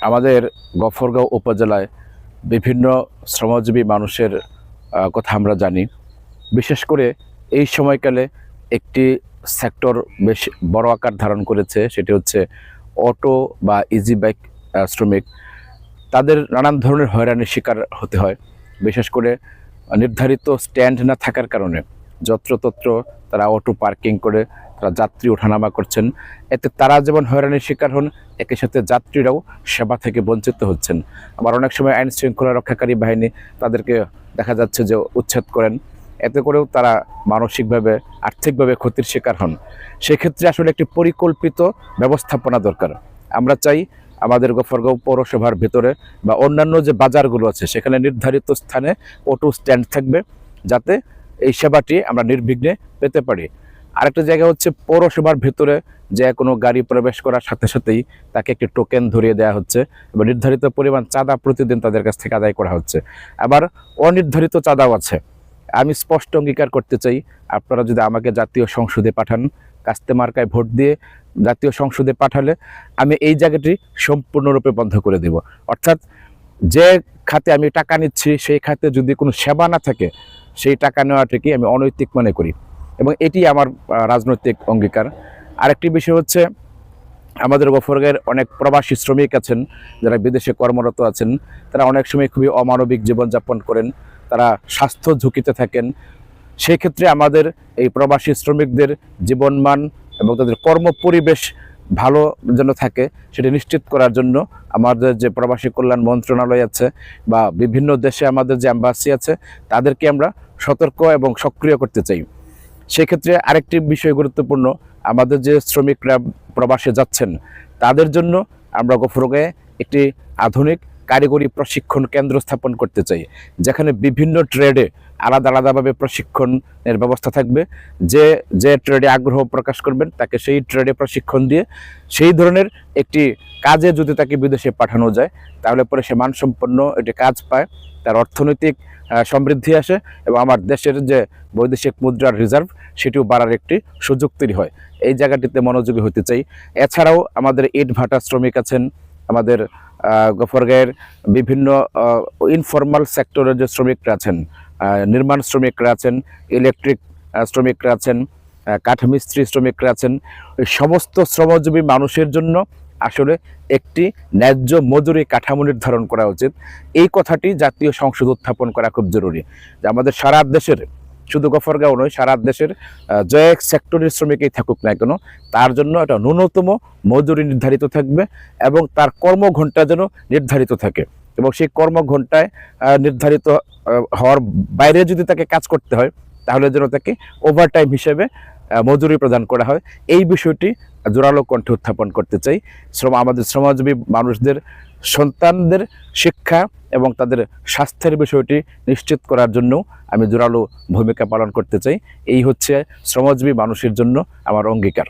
আমাদের গফরগাঁও উপজেলায় বিভিন্ন শ্রমজীবী মানুষের কথা আমরা জানি। বিশেষ করে এই সময়কালে একটি সেক্টর বেশ বড় আকার ধারণ করেছে, সেটি হচ্ছে অটো বা ইজি বাইক শ্রমিক। তাদের নানান ধরনের হয়রানির শিকার হতে হয়। বিশেষ করে নির্ধারিত স্ট্যান্ড না থাকার কারণে যত্রতত্র তারা অটো পার্কিং করে তারা যাত্রী ওঠানামা করছেন। এতে তারা যেমন হয়রানির শিকার হন, একই সাথে যাত্রীরাও সেবা থেকে বঞ্চিত হচ্ছেন। আবার অনেক সময় আইন শৃঙ্খলা রক্ষাকারী বাহিনী তাদেরকে দেখা যাচ্ছে যে উচ্ছেদ করেন। এতে করেও তারা মানসিকভাবে আর্থিকভাবে ক্ষতির শিকার হন। সেক্ষেত্রে আসলে একটি পরিকল্পিত ব্যবস্থাপনা দরকার। আমরা চাই আমাদের গফরগাঁও পৌরসভার ভেতরে বা অন্যান্য যে বাজারগুলো আছে সেখানে নির্ধারিত স্থানে অটো স্ট্যান্ড থাকবে, যাতে এই সেবাটি আমরা নির্বিঘ্নে পেতে পারি। আরেকটা জায়গা হচ্ছে পৌরসভার ভেতরে যে কোনো গাড়ি প্রবেশ করার সাথে সাথেই তাকে একটি টোকেন ধরিয়ে দেওয়া হচ্ছে এবং নির্ধারিত পরিমাণ চাঁদা প্রতিদিন তাদের কাছ থেকে আদায় করা হচ্ছে। আবার অনির্ধারিত চাঁদাও আছে। আমি স্পষ্ট অঙ্গীকার করতে চাই, আপনারা যদি আমাকে জাতীয় সংসদে পাঠান, কাস্তে মার্কায় ভোট দিয়ে জাতীয় সংসদে পাঠালে আমি এই জায়গাটি সম্পূর্ণরূপে বন্ধ করে দেব। অর্থাৎ যে খাতে আমি টাকা নিচ্ছি সেই খাতে যদি কোনো সেবা না থাকে, সেই টাকা নেওয়াটাকে আমি অনৈতিক মনে করি এবং এটি আমার রাজনৈতিক অঙ্গীকার। আরেকটি বিষয় হচ্ছে, আমাদের গফরগাঁয়ের অনেক প্রবাসী শ্রমিক আছেন যারা বিদেশে কর্মরত আছেন। তারা অনেক সময় খুবই অমানবিক জীবনযাপন করেন, তারা স্বাস্থ্য ঝুঁকিতে থাকেন। সেই ক্ষেত্রে আমাদের এই প্রবাসী শ্রমিকদের জীবনমান এবং তাদের কর্মপরিবেশ ভালো যেন থাকে সেটি নিশ্চিত করার জন্য আমাদের যে প্রবাসী কল্যাণ মন্ত্রণালয় আছে বা বিভিন্ন দেশে আমাদের যে অ্যাম্বাসি আছে তাদেরকে আমরা সতর্ক এবং সক্রিয় করতে চাই। সেক্ষেত্রে আরেকটি বিষয় গুরুত্বপূর্ণ, আমাদের যে শ্রমিকরা প্রবাসে যাচ্ছেন তাদের জন্য আমরা গফরগাঁয়ে একটি আধুনিক কারিগরি প্রশিক্ষণ কেন্দ্র স্থাপন করতে চাই, যেখানে বিভিন্ন ট্রেডে আলাদা আলাদাভাবে প্রশিক্ষণের ব্যবস্থা থাকবে। যে যে ট্রেডে আগ্রহ প্রকাশ করবেন তাকে সেই ট্রেডে প্রশিক্ষণ দিয়ে সেই ধরনের একটি কাজে যদি তাকে বিদেশে পাঠানো যায় তাহলে পরে সে মানসম্পন্ন একটি কাজ পায়, তার অর্থনৈতিক সমৃদ্ধি আসে এবং আমার দেশের যে বৈদেশিক মুদ্রার রিজার্ভ সেটিও বাড়ার একটি সুযোগ তৈরি হয়। এই জায়গাটিতে মনোযোগী হতে চাই। এছাড়াও আমাদের ইট ভাটা শ্রমিক আছেন, আমাদের গফরগাঁয়ের বিভিন্ন ইনফর্মাল সেক্টরের যে শ্রমিকরা আছেন, নির্মাণ শ্রমিকরা আছেন, ইলেকট্রিক শ্রমিকরা আছেন, কাঠমিস্ত্রি শ্রমিকরা আছেন। এই সমস্ত শ্রমজীবী মানুষের জন্য আসলে একটি ন্যায্য মজুরি কাঠামো নির্ধারণ করা উচিত। এই কথাটি জাতীয় সংসদ উত্থাপন করা খুব জরুরি, যে আমাদের সারা দেশের, শুধু গফরগাঁও নয়, সারা দেশের যে সেক্টরের শ্রমিকই থাকুক না কেন তার জন্য একটা ন্যূনতম মজুরি নির্ধারিত থাকবে এবং তার কর্মঘণ্টা যেন নির্ধারিত থাকে এবং সেই কর্মঘণ্টায় নির্ধারিত হওয়ার বাইরে যদি তাকে কাজ করতে হয় তাহলে যেন তাকে ওভারটাইম হিসেবে মজুরি প্রদান করা হয়। এই বিষয়টি জোরালো কণ্ঠে উত্থাপন করতে চাই। আমাদের শ্রমজীবী মানুষদের সন্তানদের শিক্ষা এবং তাদের স্বাস্থ্যের বিষয়টি নিশ্চিত করার জন্য আমি জোরালো ভূমিকা পালন করতে চাই। এই হচ্ছে শ্রমজীবী মানুষের জন্য আমার অঙ্গীকার।